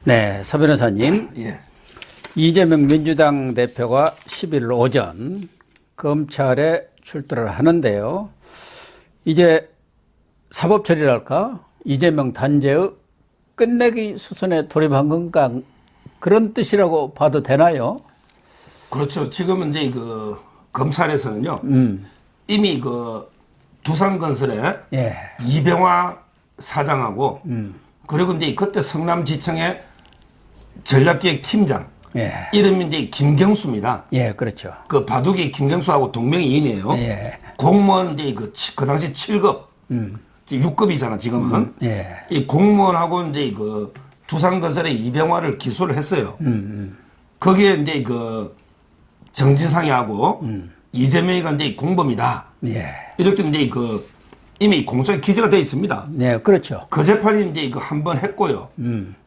네, 서 변호사님. 예. 이재명 민주당 대표가 11일 오전 검찰에 출두를 하는데요. 이제 사법 처리랄까? 이재명 단죄의 끝내기 수순에 돌입한 건가? 그런 뜻이라고 봐도 되나요? 그렇죠. 지금은 이제 그 검찰에서는요. 이미 그 두산건설의 예. 이병화 사장하고 그리고 이제 그때 성남지청의 전략기획 팀장 예. 이름이 이제 김경수입니다. 예, 그렇죠. 그 바둑이 김경수하고 동명이인이에요. 예. 공무원 이제 그 당시 7급, 6급이잖아 지금은. 예. 이 공무원하고 이제 그 두산건설의 이병화를 기소를 했어요. 거기에 이제 그 정진상이하고 이재명이가 이제 공범이다. 예. 이렇게 이제 그 이미 공소에 기재가 되어 있습니다. 네, 그렇죠. 그 재판이 이제 그 한 번 했고요.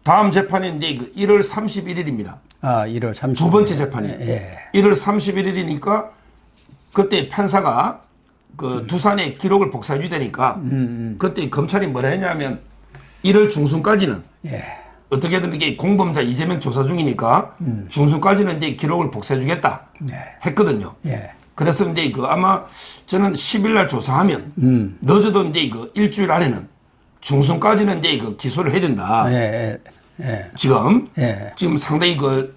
다음 재판이 이제 그 1월 31일입니다. 아, 1월 30일. 두 번째 재판이. 예. 1월 31일이니까 그때 판사가 그 두산의 기록을 복사해 주되니까 그때 검찰이 뭐라 했냐면 1월 중순까지는 예. 어떻게든 이게 공범자 이재명 조사 중이니까 중순까지는 이제 기록을 복사해 주겠다 했거든요. 예. 그래서 이제 그 아마 저는 10일 날 조사하면 늦어도 이제 그 일주일 안에는 중순까지는 이제 그 기소를 해야 된다. 예. 예. 지금 상당히 그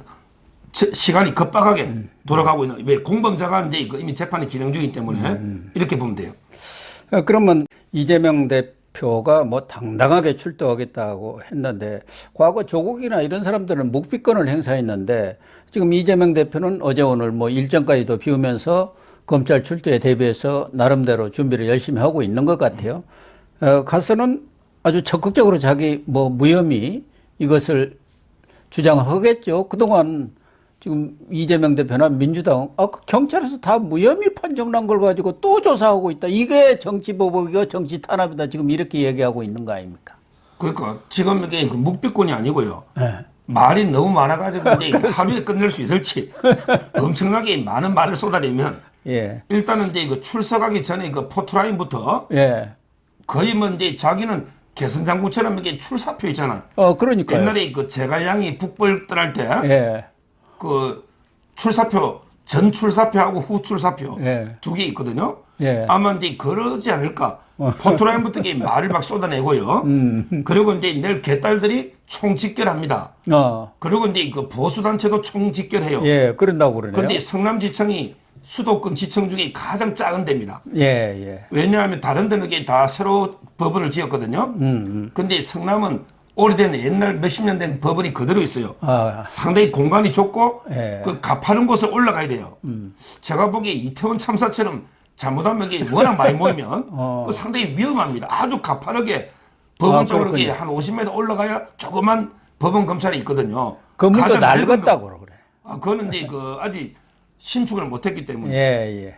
시간이 급박하게 돌아가고 있는, 왜 공범자가 이제 그 이미 재판이 진행 중이기 때문에 이렇게 보면 돼요. 그러면 이재명 대표가 뭐 당당하게 출두하겠다고 했는데 과거 조국이나 이런 사람들은 묵비권을 행사했는데 지금 이재명 대표는 어제 오늘 뭐 일정까지도 비우면서 검찰 출두에 대비해서 나름대로 준비를 열심히 하고 있는 것 같아요. 가서는 아주 적극적으로 자기 뭐 무혐의 이것을 주장하겠죠. 그동안 지금 이재명 대표나 민주당 경찰에서 다 무혐의 판정 난 걸 가지고 또 조사하고 있다. 이게 정치보복이고 정치 탄압이다. 지금 이렇게 얘기하고 있는 거 아닙니까? 그러니까 지금 이게 그 묵비권이 아니고요. 네. 말이 너무 많아가지고 이제 하루에 끝낼 수 있을지 엄청나게 많은 말을 쏟아내면 예. 일단은 이제 그 출석하기 전에 그 포토라인부터 예. 거의 뭐 이제 자기는 개선 장군처럼 이게 출사표 있잖아. 그러니까요. 옛날에 그 제갈량이 북벌 떠날 때 예. 그 출사표, 전 출사표하고 후 출사표 예. 두 개 있거든요. 예. 아마 이제 그러지 않을까. 포토라인부터 이게 말을 막 쏟아내고요. 그리고 이제 내일 개딸들이 총집결합니다. 그리고 이제 그 보수단체도 총집결해요. 예, 그런다고 그러네요. 그런데 성남지청이 수도권 지청 중에 가장 작은 데입니다. 예, 예. 왜냐하면 다른 데는 이게 다 새로 법원을 지었거든요. 근데 성남은 오래된 옛날 몇십 년 된 법원이 그대로 있어요. 상당히 공간이 좁고 예. 그 가파른 곳을 올라가야 돼요. 제가 보기에 이태원 참사처럼 잘못하면 이게 워낙 많이 모이면 그 상당히 위험합니다. 아주 가파르게 법원 쪽으로 한 50m 올라가야 조그만 법원 검찰이 있거든요. 그 문도 낡았다고 그래. 그거는 이제 그 아직 신축을 못했기 때문에. 예, 예.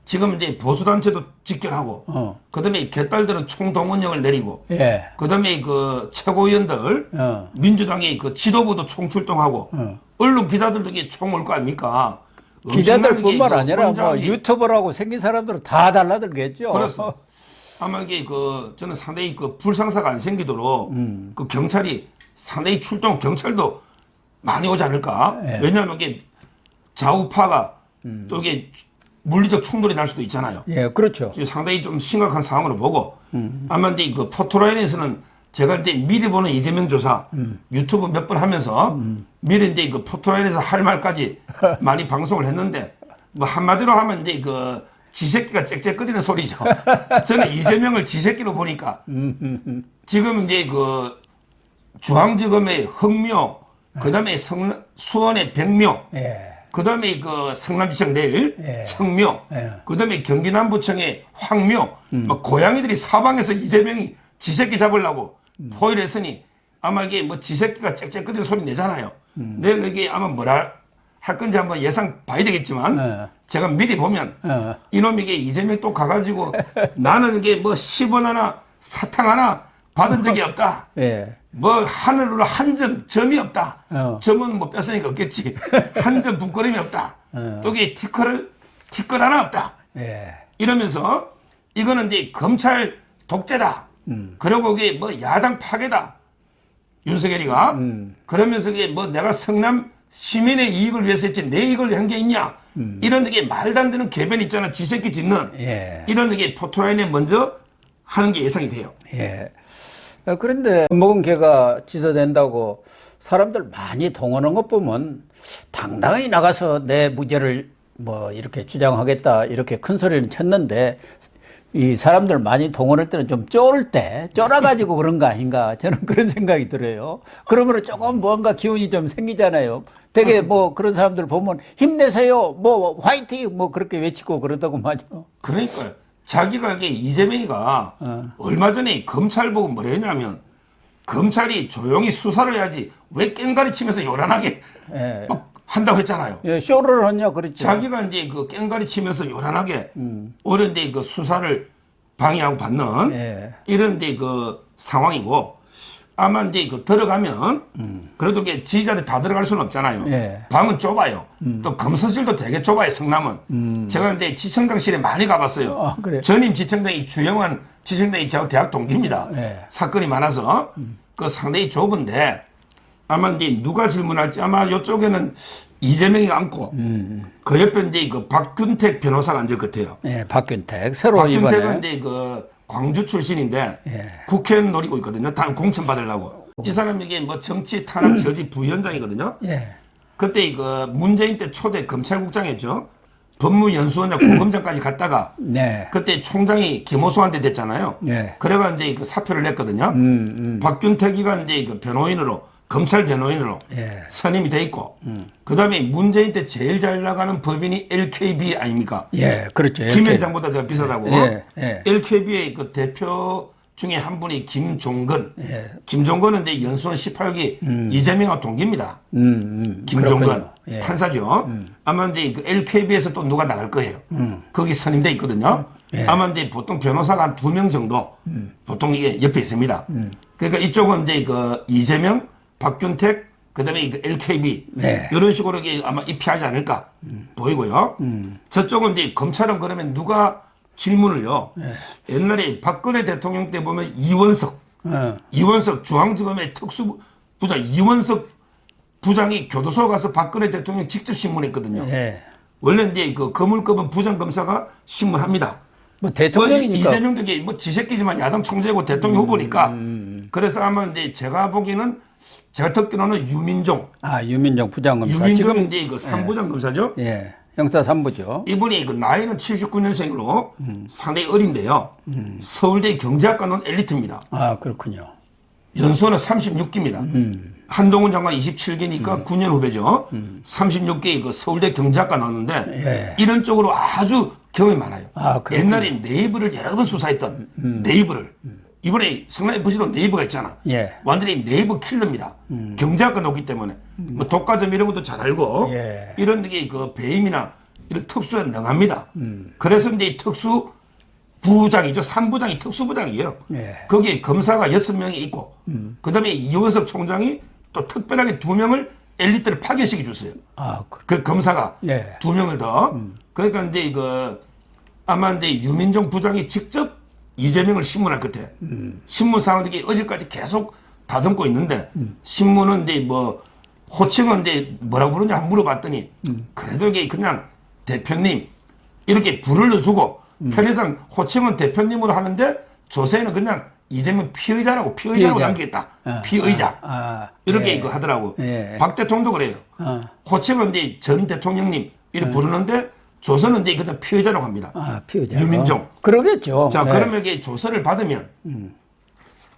지금 이제 보수단체도 직결하고, 그다음에 개딸들은 총동원령을 내리고, 예. 그다음에 그 최고위원들, 민주당의 그 지도부도 총출동하고, 언론 기자들도 이게 총 올 거 아닙니까? 기자들뿐만 아니라 뭐 유튜버라고 생긴 사람들은 다 달라들겠죠. 그래서 아마 이게 그 저는 상당히 그 불상사가 안 생기도록 그 경찰이 상당히 경찰도 많이 오지 않을까? 예. 왜냐하면 이게 좌우파가 또 이게 물리적 충돌이 날 수도 있잖아요. 예, 그렇죠. 상당히 좀 심각한 상황으로 보고 아마 이제 그 포토라인에서는 제가 이제 미리 보는 이재명 조사 유튜브 몇 번 하면서 미리 이제 그 포토라인에서 할 말까지 많이 방송을 했는데 뭐 한마디로 하면 이제 그 지새끼가 짹짹거리는 소리죠. 저는 이재명을 지새끼로 보니까 지금 이제 그 중앙지검의 흥묘, 그다음에 수원의 백묘, 예. 그다음에 그 성남지청 내일 예. 청묘, 그다음에 경기남부청의 황묘, 뭐 고양이들이 사방에서 이재명이 지새끼 잡으려고 포위를 했으니 아마 이게 뭐 지새끼가 짹짹거리는 소리 내잖아요. 내일 이게 아마 뭐라 할 건지 한번 예상 봐야 되겠지만 제가 미리 보면 이놈이 이게 이재명 또 가가지고 나는 이게 뭐 10원 하나 사탕 하나 받은 적이 없다. 예. 뭐 하늘로 한 점이 없다. 점은 뭐 뺐으니까 없겠지. 한 점 부끄럼이 없다. 또 이게 티끌 하나 없다. 예. 이러면서 이거는 이제 검찰 독재다. 그리고 이게 뭐 야당 파괴다. 윤석열이가. 그러면서 이게 뭐 내가 성남 시민의 이익을 위해서 했지 내 이익을 한 게 있냐. 이런 게 말도 안 되는 개변 있잖아. 지새끼 짖는. 예. 이런 게 포토라인에 먼저 하는 게 예상이 돼요. 예. 그런데 먹은 개가 짖어댄다고 사람들 많이 동원한 것 보면 당당히 나가서 내 무죄를 뭐 이렇게 주장하겠다 이렇게 큰 소리를 쳤는데 이 사람들 많이 동원할 때는 좀 쫄 때 쫄아가지고 그런 거 아닌가 저는 그런 생각이 들어요. 그러면 조금 뭔가 기운이 좀 생기잖아요. 되게 뭐 그런 사람들 보면 힘내세요 뭐 화이팅 뭐 그렇게 외치고 그러다고 말이죠. 그러니까요. 자기가 이게 이재명이가 얼마 전에 검찰 보고 뭐라 했냐면 검찰이 조용히 수사를 해야지 왜 깽가리 치면서 요란하게 예. 막 한다고 했잖아요. 예, 쇼를 하냐 그랬죠. 자기가 이제 그 깽가리 치면서 요란하게 어른데 그 수사를 방해하고 받는 예. 이런 데 그 상황이고 아마 이제 그 들어가면 그래도 이게 지휘자들 다 들어갈 수는 없잖아요. 예. 방은 좁아요. 또 검사실도 되게 좁아요. 성남은. 제가 이제 지청장실에 많이 가봤어요. 아, 그래요? 전임 지청장이 주영환 지청장이 저하고 대학 동기입니다. 예. 사건이 많아서 그 상당히 좁은데 아마 이제 누가 질문할지 아마 이쪽에는 이재명이 앉고 그 옆에 이제 그 박균택 변호사가 앉을 것 같아요. 예, 박균택 새로 박균택은 이번에 이제 그 광주 출신인데 예. 국회의원 노리고 있거든요. 당 공천 받으려고. 이 사람이 이게 뭐 정치 탄압 저지 부위원장이거든요. 예. 그때 그 문재인 때 초대 검찰국장했죠. 법무연수원장 고검장까지 갔다가 네. 그때 총장이 김호수한테 됐잖아요. 네. 그래가 이제 그 사표를 냈거든요. 박균택이가 이제 그 변호인으로 검찰 변호인으로 예. 선임이 돼 있고 그다음에 문재인 때 제일 잘 나가는 법인이 LKB 아닙니까? 예, 그렇죠. 김현장보다 더 비싸다고. 예, 예. LKB의 그 대표 중에 한 분이 김종건. 예. 김종건은 이제 연수원 18기 이재명과 동기입니다. 김종건 그렇군요. 예. 판사죠. 아마 이제 그 LKB에서 또 누가 나갈 거예요. 거기 선임돼 있거든요. 예. 아마 이제 보통 변호사가 한 2명 정도 보통 이게 옆에 있습니다. 그러니까 이쪽은 이제 그 이재명, 박균택, 그다음에 그 LKB 네. 이런 식으로 이게 아마 입히하지 않을까 보이고요. 저쪽은 이제 검찰은 그러면 누가 질문을요. 옛날에 박근혜 대통령 때 보면 이원석 중앙지검의 특수부장 이원석 부장이 교도소 가서 박근혜 대통령 직접 신문했거든요. 예. 원래 이제 그 거물급은 부장검사가 신문합니다. 뭐 대통령이니까. 이재명도 이게 뭐 지새끼지만 야당 총재고 대통령 후보니까. 그래서 아마 이제 제가 보기에는 제가 듣기로는 유민종. 아, 유민정 부장검사. 유민종이 지금 이제 그 3부장 검사죠. 예. 형사 3부죠. 이분이 그 나이는 79년생으로 상당히 어린데요. 서울대 경제학과 논 엘리트입니다. 아, 그렇군요. 연수원은 36기입니다. 한동훈 장관 27기니까 9년 후배죠. 36기 그 서울대 경제학과 나왔는데 예. 이런 쪽으로 아주 경험이 많아요. 아, 그렇군요. 옛날에 네이버를 여러 번 수사했던 네이버를 이번에 성남 FC도 네이버가 있잖아. 예. 완전히 네이버 킬러입니다. 경제학과 놓기 때문에 뭐 독과점 이런 것도 잘 알고 예. 이런 게 그 배임이나 이런 특수에 능합니다. 그래서 이제 특수 부장이죠. 3부장이 특수부장이에요. 예. 거기에 검사가 6명이 있고 그다음에 이원석 총장이 또 특별하게 2명을 엘리트를 파견시켜 줬어요. 아, 그 검사가 예. 2명을 더. 그러니까 이제 아마 이제 유민정 부장이 직접 이재명을 신문할 것 같아. 신문 상황들이 어제까지 계속 다듬고 있는데 신문은 이제 뭐 호칭은 이제 뭐라고 부르냐 물어봤더니 그래도 이게 그냥 대표님 이렇게 불러주고 편의상 호칭은 대표님으로 하는데 조세는 그냥 이재명 피의자라고 남기겠다. 피의자. 이렇게 예. 이거 하더라고. 예. 박 대통령도 그래요. 호칭은 이제 전 대통령님 이렇게 부르는데 조서는 이제 그냥 피의자라고 합니다. 아, 피의자. 유민종. 그러겠죠. 자, 네. 그러면 이게 조서를 받으면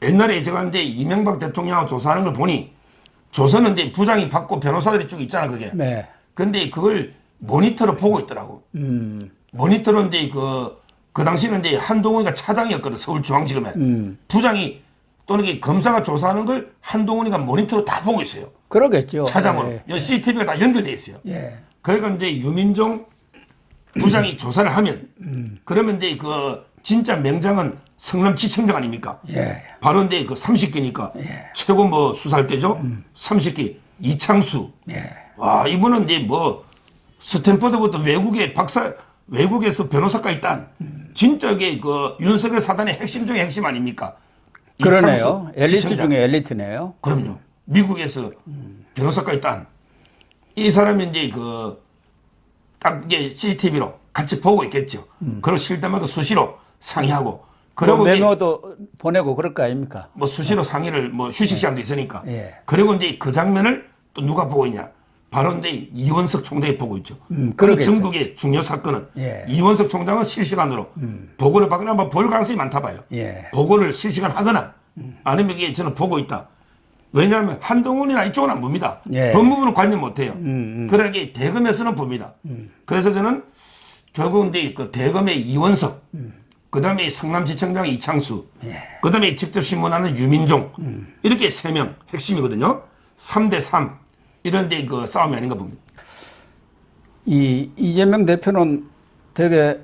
옛날에 제가 이제 이명박 대통령하고 조사하는 걸 보니 조서는 이제 부장이 받고 변호사들이 쭉 있잖아, 그게. 네. 근데 그걸 모니터로 보고 있더라고. 모니터로 이제 그 당시는 이제 한동훈이가 차장이었거든, 서울중앙지검에. 부장이 또는 이게 검사가 조사하는 걸 한동훈이가 모니터로 다 보고 있어요. 그러겠죠. 차장으로. 예. 이 CCTV가 다 연결돼 있어요. 예. 그러니까 이제 유민종 부장이 조사를 하면 그러면 이제 그 진짜 명장은 성남지청장 아닙니까? 예. 바로 이제 그 30기니까 최고 뭐 수사할 때죠. 30기 이창수. 예. 와, 이분은 이제 뭐 스탠퍼드부터 외국에서 변호사까지 딴 진짜 이게 그 윤석열 사단의 핵심 중에 핵심 아닙니까? 그러네요. 이창수 엘리트 지청장. 중에 엘리트네요. 그럼요. 미국에서 변호사까지 딴 이 사람이 이제 딱 이게 CCTV로 같이 보고 있겠죠. 그리고 쉴 때마다 수시로 상의하고 그리고 뭐 이게 메모도 보내고 그럴 거 아닙니까? 뭐 수시로 상의를 뭐 휴식 시간도 있으니까. 예. 그리고 이제 그 장면을 또 누가 보고 있냐? 바로 이제 이원석 총장이 보고 있죠. 그럼 그러겠죠. 전국의 중요 사건은 예. 이원석 총장은 실시간으로 보고를 받거나 아마 볼 가능성이 많다 봐요. 예. 보고를 실시간 하거나 아니면 이게 저는 보고 있다. 왜냐하면 한동훈이나 이쪽은 안 봅니다. 예. 법무부는 관여 못 해요. 그러니까 대검에서는 봅니다. 그래서 저는 결국 이제 그 대검의 이원석, 그 다음에 성남지청장 이창수, 그 다음에 직접 신문하는 유민종, 이렇게 3명 핵심이거든요. 3대3 이런 데 그 싸움이 아닌가 봅니다. 이재명 대표는 되게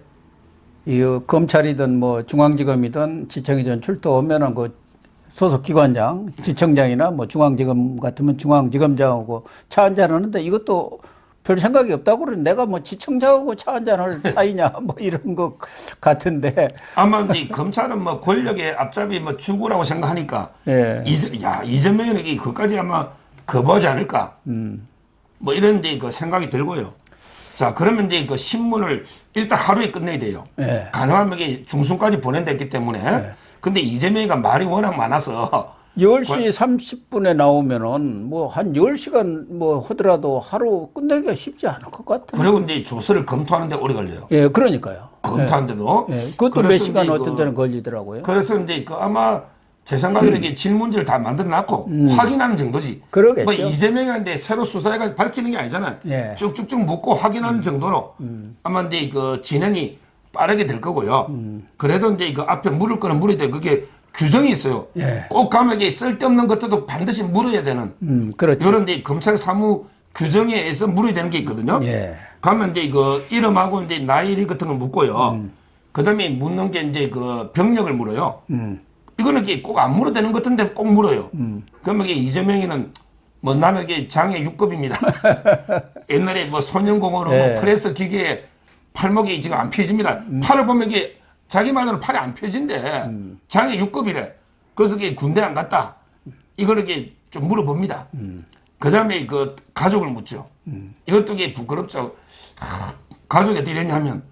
검찰이든 뭐 중앙지검이든 지청이든 출두 오면은 그 소속 기관장, 지청장이나 뭐 중앙지검 같으면 중앙지검장하고 차 한잔 하는데 이것도 별 생각이 없다고 그러는데 내가 뭐 지청장하고 차 한잔 할 사이냐 뭐 이런 것 같은데. 아마 이제 검찰은 뭐 권력의 앞잡이 뭐 주구라고 생각하니까 예. 이재명이 그까지 아마 거부하지 않을까. 뭐 이런 데 그 생각이 들고요. 자, 그러면 이제 그 신문을 일단 하루에 끝내야 돼요. 예. 가능하면 이게 중순까지 보낸댔기 때문에. 근데 이재명이가 말이 워낙 많아서 10시 30분에 나오면은 뭐 한 10시간 뭐 하더라도 하루 끝내기가 쉽지 않을 것 같아요. 그리고 이제 조서를 검토하는데 오래 걸려요. 예, 그러니까요. 검토하는데도. 예, 그것도 몇 그래서 시간 이제 어떤 데는 걸리더라고요. 그래서 이제 아마 제 생각에는 이게 질문지를 다 만들어 놨고 확인하는 정도지. 그러겠죠. 뭐 이재명한테 새로 수사해가 밝히는 게 아니잖아요. 예. 쭉쭉쭉 묻고 확인하는 정도로 아마 이제 그 진행이 빠르게 될 거고요. 그래도 이제 그 앞에 물을 거는 물어야 돼. 그게 규정이 있어요. 예. 꼭 가면 이게 쓸데없는 것들도 반드시 물어야 되는. 그렇죠. 이런 이제 검찰 사무 규정에 의해서 물어야 되는 게 있거든요. 예. 가면 이제 그 이름하고 이제 나이 같은 걸 묻고요. 그 다음에 묻는 게 이제 그 병력을 물어요. 이거는 꼭 안 물어도 되는 것 같은데 꼭 물어요. 그러면 이게 이재명이는 뭐 나는 이게 장애 6급입니다. 옛날에 뭐 소년공으로 예. 뭐 프레스 기계에 팔목이 지금 안 펴집니다. 팔을 보면 이게 자기 말로는 팔이 안 펴진대. 장애 6급이래. 그래서 이게 군대 안 갔다. 이걸 이렇게 좀 물어봅니다. 그 다음에 그 가족을 묻죠. 이것도 이게 부끄럽죠. 가족이 어떻게 됐냐면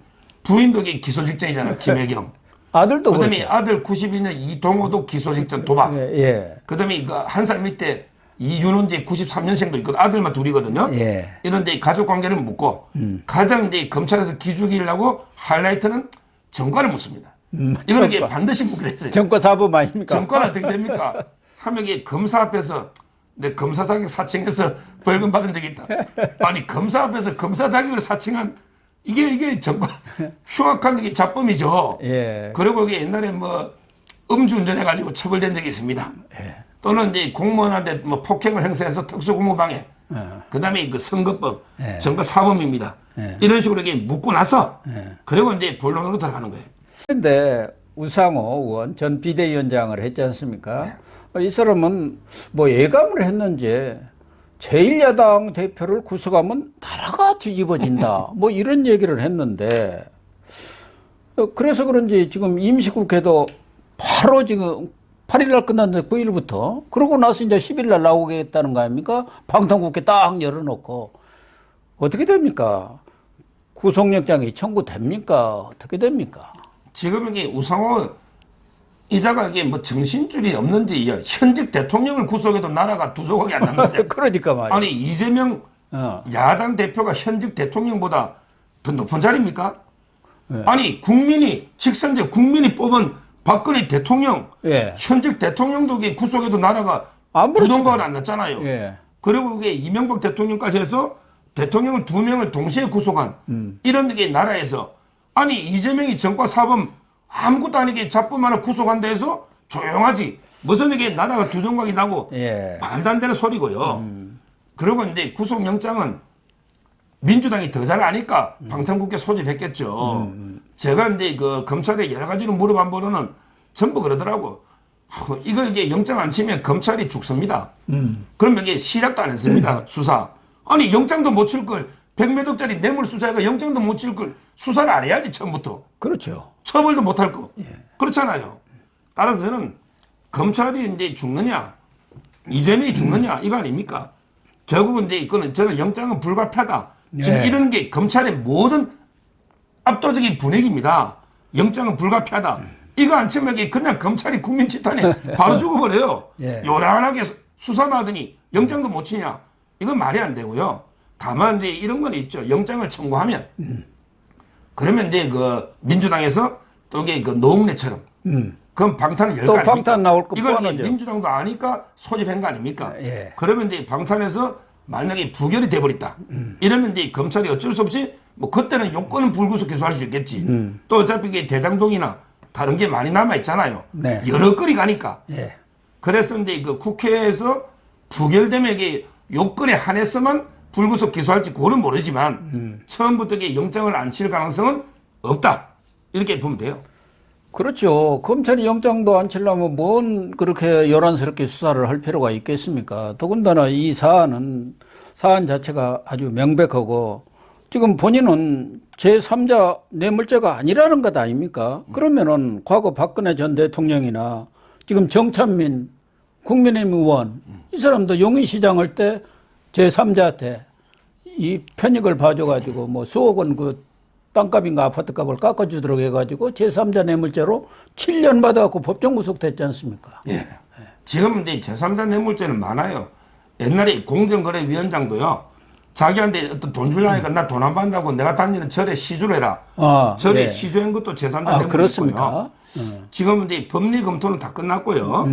부인도 이게 기소 직전이잖아요. 김혜경. 아들도 그다음에 그렇죠. 아들 92년 이동호도 기소 직전 도박. 예, 예. 그다음에 그 한 살 밑에 이윤원재 93년생도 있거든. 아들만 둘이거든요. 예. 이런데 가족 관계를 묻고 가장 이제 검찰에서 기죽이려고 하이라이트는 정과를 묻습니다. 이거는 이게 반드시 묻게 됐어요. 정과사범 아닙니까? 정과는 어떻게 됩니까? 하면 이게 검사 앞에서 내 검사 자격 사칭해서 벌금 받은 적이 있다. 아니 검사 앞에서 검사 자격을 사칭한 이게 정말 흉악한 게 잡범이죠. 예. 그리고 이게 옛날에 뭐 음주운전해가지고 처벌된 적이 있습니다. 예. 또는 이제 공무원한테 뭐 폭행을 행사해서 특수공무방해. 그다음에 그 선거법, 예. 선거사범입니다. 예. 이런 식으로 이게 묻고 나서 예. 그리고 이제 본론으로 들어가는 거예요. 그런데 우상호 의원 전 비대위원장을 했지 않습니까? 이 사람은 뭐 예감을 했는지 제1야당 대표를 구속하면 나라가 뒤집어진다. 뭐 이런 얘기를 했는데 그래서 그런지 지금 임시국회도 바로 지금 8일날 끝났는데 9일부터 그러고 나서 이제 10일날 나오겠다는 거 아닙니까? 방탄국회 딱 열어놓고 어떻게 됩니까? 구속영장이 청구됩니까? 어떻게 됩니까? 지금 이게 우상호 이자가 이게 뭐 정신줄이 없는지 현직 대통령을 구속해도 나라가 두 조각이 안 남는데 그러니까 말이야. 아니 이재명 야당 대표가 현직 대통령보다 더 높은 자리입니까? 네. 아니 국민이 직선제 국민이 뽑은 박근혜 대통령 예. 현직 대통령도 이게 구속해도 나라가 아무렇지도 두 동강을 안 났잖아요. 예. 그리고 그게 이명박 대통령까지 해서 대통령을 2명을 동시에 구속한 이런 게 나라에서 아니 이재명이 정과 사범 아무것도 아니게 잡범 하나 구속한다 해서 조용하지. 무슨 이게 나라가 두 정각이 나고 예. 말도 안 되는 소리고요. 그리고 이제 구속영장은 민주당이 더 잘 아니까 방탄국회 소집했겠죠. 제가 이제 그 검찰에 여러 가지로 물어본 바로는 전부 그러더라고. 이거 이제 영장 안 치면 검찰이 죽습니다. 그러면 이게 시작도 안 했습니다. 수사. 아니 영장도 못 칠 걸 100몇 억짜리 뇌물 수사해가 영장도 못 칠 걸 수사를 안 해야지 처음부터. 그렇죠. 처벌도 못 할 거. 그렇잖아요. 따라서 저는 검찰이 이제 죽느냐, 이재명이 죽느냐, 이거 아닙니까? 결국은 이제 이거는 저는 영장은 불가피하다. 지금 예. 이런 게 검찰의 모든 압도적인 분위기입니다. 영장은 불가피하다. 이거 안 치면 그냥 검찰이 국민 치탄에 바로 죽어버려요. 예. 요란하게 수사받으니 영장도 못 치냐. 이건 말이 안 되고요. 다만 이제 이런 건 있죠. 영장을 청구하면 그러면 이제 그 민주당에서 또 이게 그 노웅래처럼 그럼 방탄을 열거 또 아닙니까? 방탄 나올 거 이걸 뻔하죠. 민주당도 아니까 소집한 거 아닙니까? 예. 그러면 이제 방탄에서 만약에 부결이 돼버렸다. 이러면 이제 검찰이 어쩔 수 없이 뭐 그때는 요건은 불구속 기소할 수 있겠지. 또 어차피 이게 대장동이나 다른 게 많이 남아 있잖아요. 네. 여러 건이 가니까. 예. 그래서 이제 그 국회에서 부결되면 이게 요건에 한해서만 불구속 기소할지 그거는 모르지만 처음부터 이게 영장을 안 칠 가능성은 없다. 이렇게 보면 돼요. 그렇죠. 검찰이 영장도 안 치려면 뭔 그렇게 요란스럽게 수사를 할 필요가 있겠습니까? 더군다나 이 사안 자체가 아주 명백하고 지금 본인은 제3자 뇌물죄가 아니라는 것 아닙니까? 그러면은 과거 박근혜 전 대통령이나 지금 정찬민 국민의힘 의원 이 사람도 용인시장 할 때 제3자한테 이 편익을 봐줘가지고 뭐 수억 원 그 땅값인가 아파트값을 깎아주도록 해가지고 제3자 뇌물죄로 7년 받아갖고 법정 구속됐지 않습니까? 예. 지금 이제 제3자 뇌물죄는 많아요. 옛날에 공정거래위원장도요. 자기한테 어떤 돈 주려니까 나 돈 안 받는다고 내가 다니는 절에 시주를 해라. 아, 절에 예. 시주한 것도 제3자 아, 뇌물이고요. 그렇습니까? 지금 이제 법리 검토는 다 끝났고요.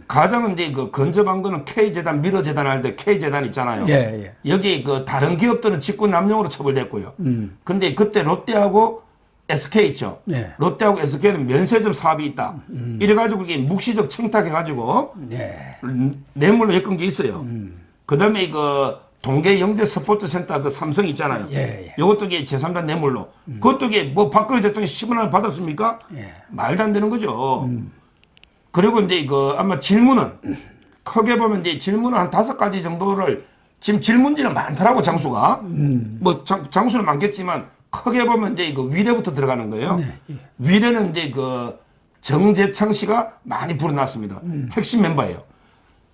가장 이제 그 건접한 거는 K재단, 미러재단 할 때 K재단 있잖아요. 예, 예. 여기 그 다른 기업들은 직권남용으로 처벌됐고요. 근데 그때 롯데하고 SK 있죠. 예. 롯데하고 SK는 면세점 사업이 있다. 이래가지고 이게 묵시적 청탁해가지고 예. 뇌물로 엮은 게 있어요. 그 다음에 그 동계 영대 스포츠 센터 그 삼성 있잖아요. 예, 예. 이것도 이게 제3자 뇌물로. 그것도 이게 뭐 박근혜 대통령이 10원 원을 받았습니까? 예. 말도 안 되는 거죠. 그리고 이제 그 아마 질문은 크게 보면 이제 질문은 한 5가지 정도를 지금 질문지는 많더라고 장수가. 뭐 장수는 많겠지만 크게 보면 이제 그 위례부터 들어가는 거예요. 네, 예. 위례는 이제 그 정재창 씨가 많이 불어났습니다. 핵심 멤버예요.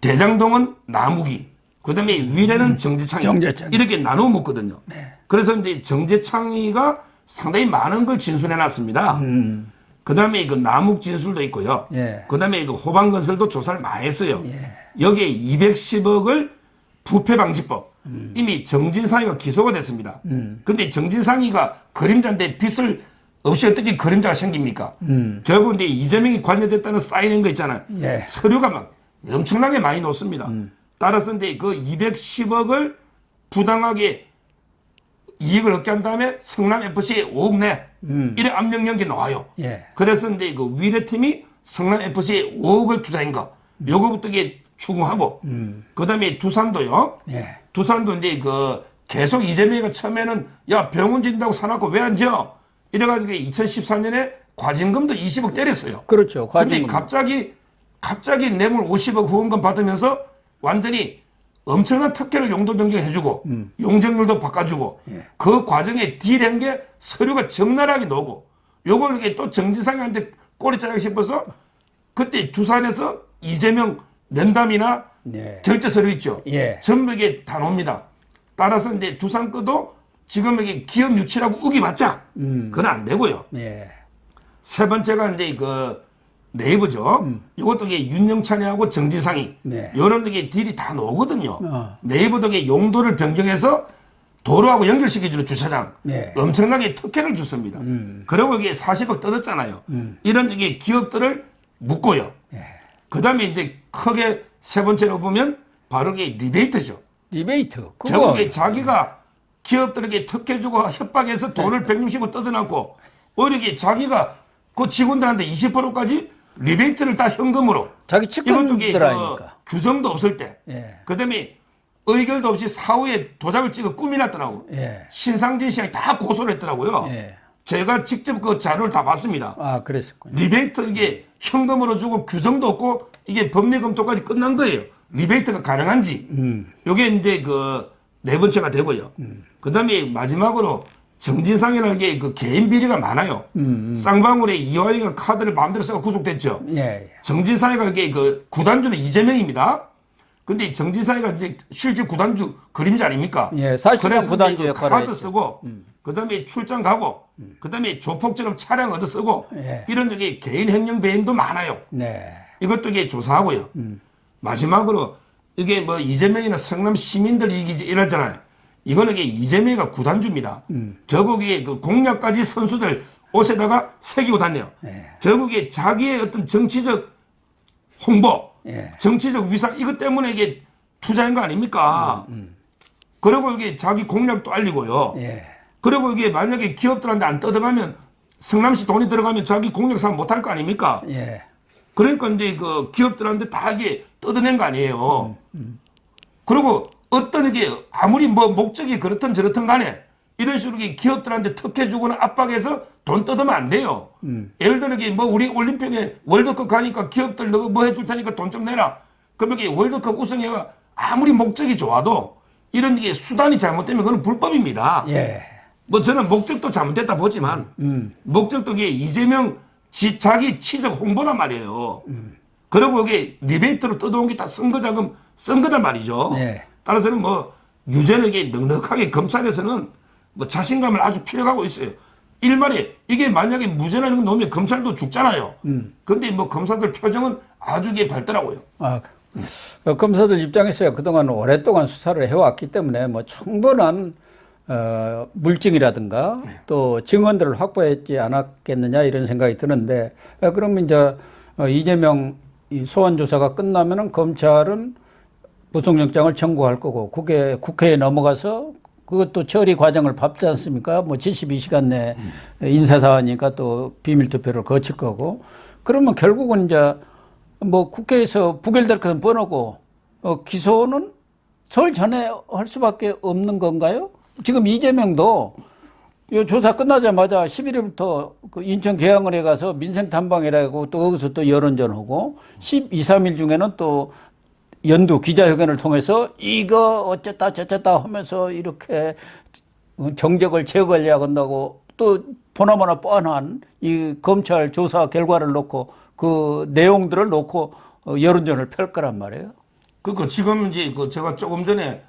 대장동은 나무기. 그 다음에 위례는 정재창이. 정재창. 이렇게 나누어 먹거든요. 네. 그래서 이제 정재창이가 상당히 많은 걸 진술해 놨습니다. 그 다음에 그 남욱 진술도 있고요. 예. 그 다음에 그 호방건설도 조사를 많이 했어요. 예. 여기에 210억을 부패방지법. 이미 정진상이가 기소가 됐습니다. 근데 정진상이가 그림자인데 빚을 없이 어떻게 그림자가 생깁니까? 결국 이제 이재명이 관여됐다는 쌓이는 거 있잖아요. 예. 서류가 막 엄청나게 많이 놓습니다. 따라서 이제 그 210억을 부당하게 이익을 얻게 한 다음에 성남FC에 5억 내. 이래 압력 연기 나와요. 예. 그래서 이제 그 위례팀이 성남FC에 5억을 투자한 거. 요거부터 이게 추궁하고. 그 다음에 두산도요. 예. 두산도 이제 그 계속 이재명이가 처음에는 야 병원 짓는다고 사놨고 왜 안 지어? 이래가지고 2014년에 과징금도 20억 때렸어요. 그렇죠. 근데 과징금. 갑자기 뇌물 50억 후원금 받으면서 완전히 엄청난 특혜를 용도 변경해주고 용적률도 바꿔주고 예. 그 과정에 딜한 게 서류가 적나라하게 나오고 요걸 이게 또 정지상한테 꼬리 자르고 싶어서 그때 두산에서 이재명 면담이나 예. 결제 서류 있죠. 예. 전부 이게 다 나옵니다. 따라서 이제 두산 거도 지금 이게 기업 유치라고 우기봤자 그건 안 되고요. 예. 세 번째가 이제 그 네이버죠. 이것도 이게 윤영찬이하고 정진상이 네. 이런 게 딜이 다 나오거든요. 어. 네이버도 이게 용도를 변경해서 도로하고 연결시켜주는 주차장 네. 엄청나게 특혜를 줬습니다. 그리고 이게 40억 뜯었잖아요. 이런 이게 기업들을 묶고요. 예. 그 다음에 이제 크게 세 번째로 보면 바로 이게 리베이트죠. 디베이트. 그거 결국에 자기가 기업들에게 특혜 주고 협박해서 돈을 160억 뜯어놨고 오히려 이게 자기가 그 직원들한테 20%까지 리베이트를 다 현금으로 자기 이것도 이게 측근들 아닙니까? 규정도 없을 때 예. 그다음에 의결도 없이 사후에 도장을 찍어 꾸미놨더라고. 예. 신상진 씨가 다 고소를 했더라고요. 예. 제가 직접 그 자료를 다 봤습니다. 아, 그랬었군요. 리베이트 이게 현금으로 주고 규정도 없고 이게 법리 검토까지 끝난 거예요. 리베이트가 가능한지. 요게 이제 그 네 번째가 되고요. 그 다음에 마지막으로 정진상이라는 게 그 개인 비리가 많아요. 쌍방울의 이화영은 카드를 마음대로 써서 구속됐죠. 예. 정진상이가 이게 그 구단주는 이재명입니다. 근데 정진상이가 이제 실제 구단주 그림자 아닙니까? 예, 사실상 그래서 구단주 이제 역할을 카드 했죠. 쓰고, 그다음에 출장 가고, 그다음에 조폭처럼 차량 얻어 쓰고, 예. 이런 게 개인 횡령 배임도 많아요. 네. 이것도 이게 조사하고요. 마지막으로 이게 뭐 이재명이나 성남 시민들 이기지 이러잖아요. 이거는 이게 이재명이가 구단주입니다. 결국에 그 공약까지 선수들 옷에다가 새기고 다녀요. 예. 결국에 자기의 어떤 정치적 홍보, 예. 정치적 위상 이것 때문에 이게 투자인 거 아닙니까? 그리고 이게 자기 공약도 알리고요. 예. 그리고 이게 만약에 기업들한테 안 뜯어가면 성남시 돈이 들어가면 자기 공약 사업 못할 거 아닙니까? 예. 그러니까 이제 그 기업들한테 다 이게 뜯어낸 거 아니에요. 그리고 어떤 이게 아무리 뭐 목적이 그렇든 저렇든 간에 이런 식으로 이게 기업들한테 특혜주거나 압박해서 돈 뜯으면 안 돼요. 예를 들어 이게 뭐 우리 올림픽에 월드컵 가니까 기업들 너 뭐 해줄 테니까 돈 좀 내라. 그러면 이게 월드컵 우승해가 아무리 목적이 좋아도 이런 게 수단이 잘못되면 그건 불법입니다. 예. 뭐 저는 목적도 잘못됐다 보지만 목적도 이게 이재명 자기 치적 홍보란 말이에요. 그리고 이게 리베이트로 뜯어온 게 다 선거자금 쓴 거단 말이죠. 네. 따라서는 뭐 유죄는 이게 넉넉하게 검찰에서는 뭐 자신감을 아주 필요하고 있어요. 일말에 이게 만약에 무죄라는 건 나오면 검찰도 죽잖아요. 근데 뭐 검사들 표정은 아주 이게 밝더라고요. 아, 검사들 입장에서야 그동안 오랫동안 수사를 해왔기 때문에 뭐 충분한 물증이라든가 또 증언들을 확보했지 않았겠느냐 이런 생각이 드는데 그러면 이제 이재명 이 소환 조사가 끝나면은 검찰은 구속영장을 청구할 거고 국회에 넘어가서 그것도 처리 과정을 밟지 않습니까? 뭐 72시간 내 인사사안이니까 또 비밀투표를 거칠 거고 그러면 결국은 이제 뭐 국회에서 부결될 것은 뻔하고 기소는 설 전에 할 수밖에 없는 건가요? 지금 이재명도 이 조사 끝나자마자 11일부터 그 인천 계양을에 가서 민생 탐방이라고 또 거기서 또 여론전하고 12, 3일 중에는 또 연두 기자회견을 통해서 이거 어쨌다 저쨌다 하면서 이렇게 정적을 제거하려고 한다고 또 보나마나 뻔한 이 검찰 조사 결과를 놓고 그 내용들을 놓고 여론전을 펼 거란 말이에요. 그러니까 지금 이제 그 제가 조금 전에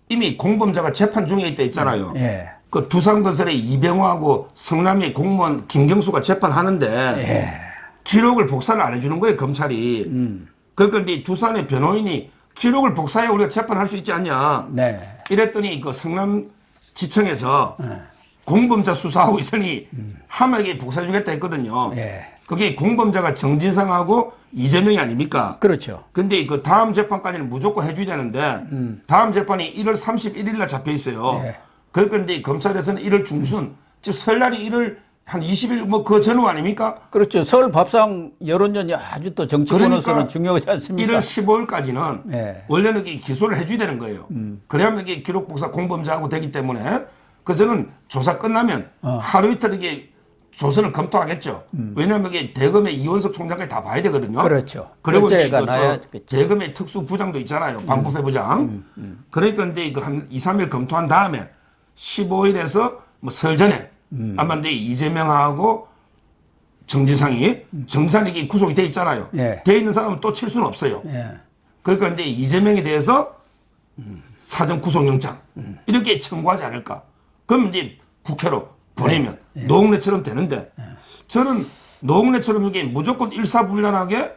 이미 공범자가 재판 중에 있다 했잖아요. 예. 그 두산건설의 이병호하고 성남의 공무원 김경수가 재판하는데 예. 기록을 복사를 안 해주는 거예요, 검찰이. 그러니까 이제 두산의 변호인이 기록을 복사해 우리가 재판할 수 있지 않냐. 네. 이랬더니 그 성남지청에서 공범자 수사하고 있으니 함에게 복사해 주겠다 했거든요. 예. 그게 공범자가 정진상하고 이재명이 아닙니까? 그렇죠. 근데 그 다음 재판까지는 무조건 해줘야 되는데 다음 재판이 1월 31일 날 잡혀 있어요. 예. 그러니까 이제 검찰에서는 1월 중순, 즉 설날이 1월 한 20일 뭐 그 전후 아닙니까? 그렇죠. 서울 밥상 여론전이 아주 또 정치권으로서는 중요하지 않습니까? 1월 15일까지는 예. 원래는 기소를 해줘야 되는 거예요. 그래야만 이게 기록 복사 공범자하고 되기 때문에 그래서 저는 조사 끝나면 하루 이틀 이게 조선을 검토하겠죠. 왜냐하면 이게 대검의 이원석 총장까지 다 봐야 되거든요. 그렇죠. 그리고 이제 결재가 나야겠죠. 대검의 특수부장도 있잖아요. 반부패 부장. 그러니까 이제 그 한 2, 3일 검토한 다음에 15일에서 뭐 설 전에 아마 이제 이재명하고 정진상이 정진상이 구속이 돼 있잖아요. 예. 돼 있는 사람은 또 칠 수는 없어요. 예. 그러니까 이제 이재명에 대해서 사전 구속영장 이렇게 청구하지 않을까. 그럼 이제 국회로 보내면 노웅래처럼 되는데 저는 노웅래처럼 이게 무조건 일사불란하게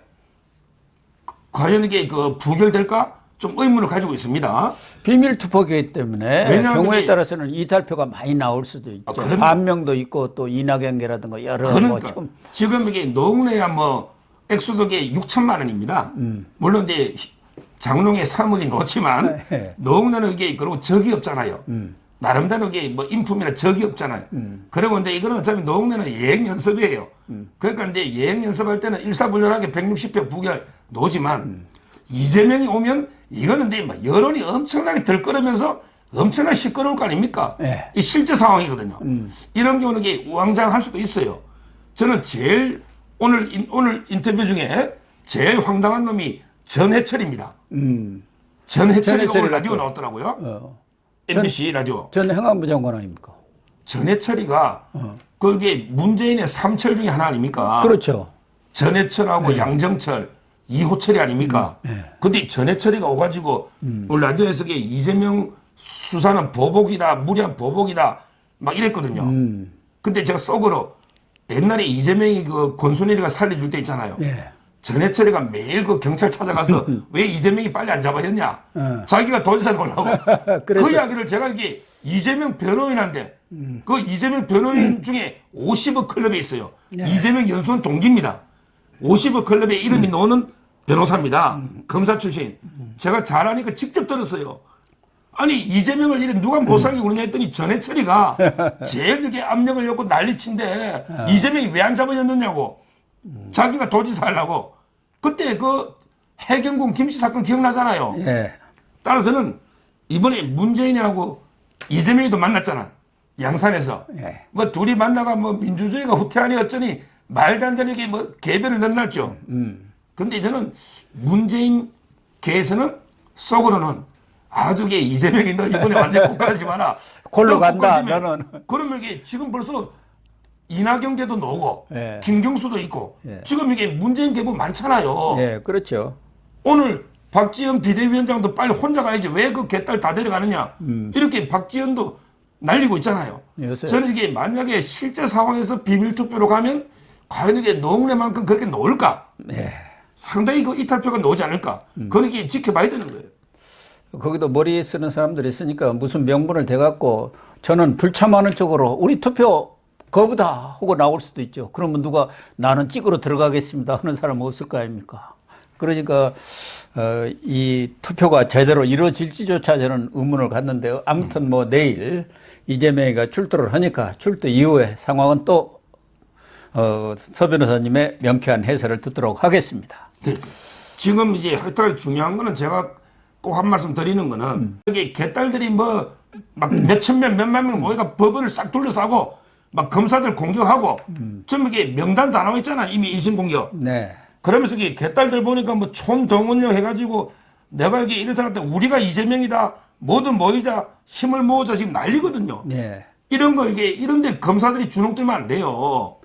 과연 이게 그 부결될까 좀 의문을 가지고 있습니다. 비밀 투표기 때문에 왜냐하면 경우에 이게- 따라서는 이탈표가 많이 나올 수도 있죠. 그럼요. 반명도 있고 또 이낙연계라든가 여러 그러니까 뭐 좀 지금 이게 노웅래야 뭐 액수도게 6천만 원입니다. 물론 이제 장롱에 3억이 놓지만 네. 노웅래는 이게 그리고 적이 없잖아요. 나름대로 이게 뭐 인품이나 적이 없잖아요. 그리고 근데 이거는 어차피 노웅래는 예행 연습이에요. 그러니까 이제 예행 연습할 때는 일사불란하게 160표 부결 놓지만 이재명이 오면 이거는 이제 막 여론이 엄청나게 들끓으면서 엄청나게 시끄러울 거 아닙니까? 네. 이 실제 상황이거든요. 이런 경우는 이게 우왕좌왕할 수도 있어요. 저는 제일 오늘 인터뷰 중에 제일 황당한 놈이 전해철입니다. 전해철이 전해철이 오늘 라디오 맞죠? 나왔더라고요. MBC 라디오. 전 행안부 장관 아닙니까? 전해철이가 그게 문재인의 삼철 중에 하나 아닙니까? 그렇죠. 전해철하고 양정철, 이호철이 아닙니까? 근데 전해철이가 오가지고 우리 라디오에서 이재명 수사는 보복이다, 무리한 보복이다 막 이랬거든요. 근데 제가 속으로 옛날에 이재명이 그 권순일이가 살려줄 때 있잖아요. 예. 전해철이가 매일 그 경찰 찾아가서 왜 이재명이 빨리 안 잡아졌냐? 자기가 도지사 놓으려고. 그래서- 그 이야기를 제가 이게 이재명 변호인한테 그 이재명 변호인 중에 50억 클럽에 있어요. 이재명 연수원 동기입니다. 50억 클럽에 이름이 나오는 변호사입니다. 검사 출신. 제가 잘하니까 직접 들었어요. 아니 이재명을 이래 누가 못 살게 그러냐 했더니 전해철이가 제일 이렇게 압력을 넣고 난리친데 이재명이 왜 안 잡아졌느냐고. 자기가 도지사 하려고. 그때 그 해경군 김씨 사건 기억나잖아요. 예. 따라서는 이번에 문재인하고 이재명이도 만났잖아. 양산에서. 예. 뭐 둘이 만나가 뭐 민주주의가 후퇴하니 어쩌니 말도 안 되는 게 뭐 개별을 넣어놨죠. 근데 저는 문재인 계에서는 속으로는 아주 게 이재명이 너 이번에 완전 국가하지 마라. 골로 너 간다, 국가지면 너는. 그러면 이게 지금 벌써 이낙연계도 나오고 예. 김경수도 있고 예. 지금 이게 문재인 계보 많잖아요. 예, 그렇죠. 오늘 박지원 비대위원장도 빨리 혼자 가야지 왜 그 개딸 다 데려가느냐. 이렇게 박지원도 날리고 있잖아요. 요새- 저는 이게 만약에 실제 상황에서 비밀투표로 가면 과연 이게 노웅래만큼 그렇게 나올까? 예. 상당히 그 이탈표가 나오지 않을까? 그건 이게 지켜봐야 되는 거예요. 거기도 머리 쓰는 사람들이 있으니까 무슨 명분을 대갖고 저는 불참하는 쪽으로 우리 투표 거부다 하고 나올 수도 있죠. 그러면 누가 나는 찍으러 들어가겠습니다 하는 사람 없을 거 아닙니까? 그러니까 이 투표가 제대로 이루어질지조차 저는 의문을 갖는데요. 아무튼 뭐 내일 이재명이가 출두를 하니까 출두 이후에 상황은 또 서 변호사님의 명쾌한 해설을 듣도록 하겠습니다. 네. 지금 이제 하여튼 중요한 거는 제가 꼭 한 말씀 드리는 거는 여기 개딸들이 뭐 막 몇천 명, 몇만 명 모여가 법원을 싹 둘러싸고 막 검사들 공격하고 좀 이게 명단 다 나와 있잖아. 이미 이신공격. 네. 그러면서 이게 개딸들 보니까 뭐 총동원령 해가지고 내가 이게 이런 사람한테 우리가 이재명이다. 모두 모이자 힘을 모으자 지금 난리거든요. 네. 이런 거 이게 이런데 검사들이 주눅들면 안 돼요.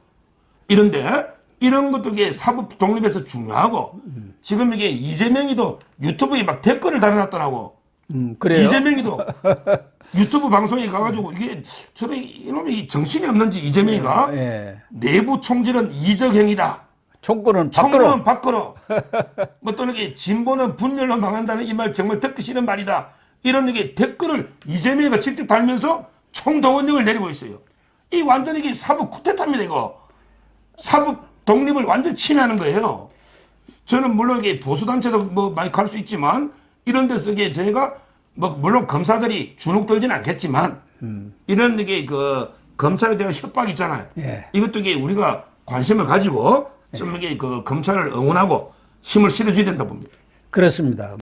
이런데 이런 것도 이게 사법 독립에서 중요하고 지금 이게 이재명이도 유튜브에 막 댓글을 달아놨더라고. 그래요. 이재명이도 유튜브 방송에 가가지고 이게 저래 이놈이 정신이 없는지 이재명이가 예. 내부 총질은 이적 행위다. 총구는 밖으로. 총구는 밖으로. 뭐 또는 이게 진보는 분열로 망한다는 이 말 정말 듣기 싫은 말이다. 이런 이게 댓글을 이재명이가 직접 달면서 총동원령을 내리고 있어요. 이 완전 이게 사법 쿠데타입니다 이거. 사법 독립을 완전 침해하는 거예요. 저는 물론 이게 보수단체도 뭐 많이 갈 수 있지만 이런 데서 이게 저희가 뭐 물론 검사들이 주눅 들지는 않겠지만 이런 이게 그 검찰에 대한 협박 있잖아요. 예. 이것도 이게 우리가 관심을 가지고 좀 이게 그 검찰을 응원하고 힘을 실어줘야 된다 봅니다. 그렇습니다.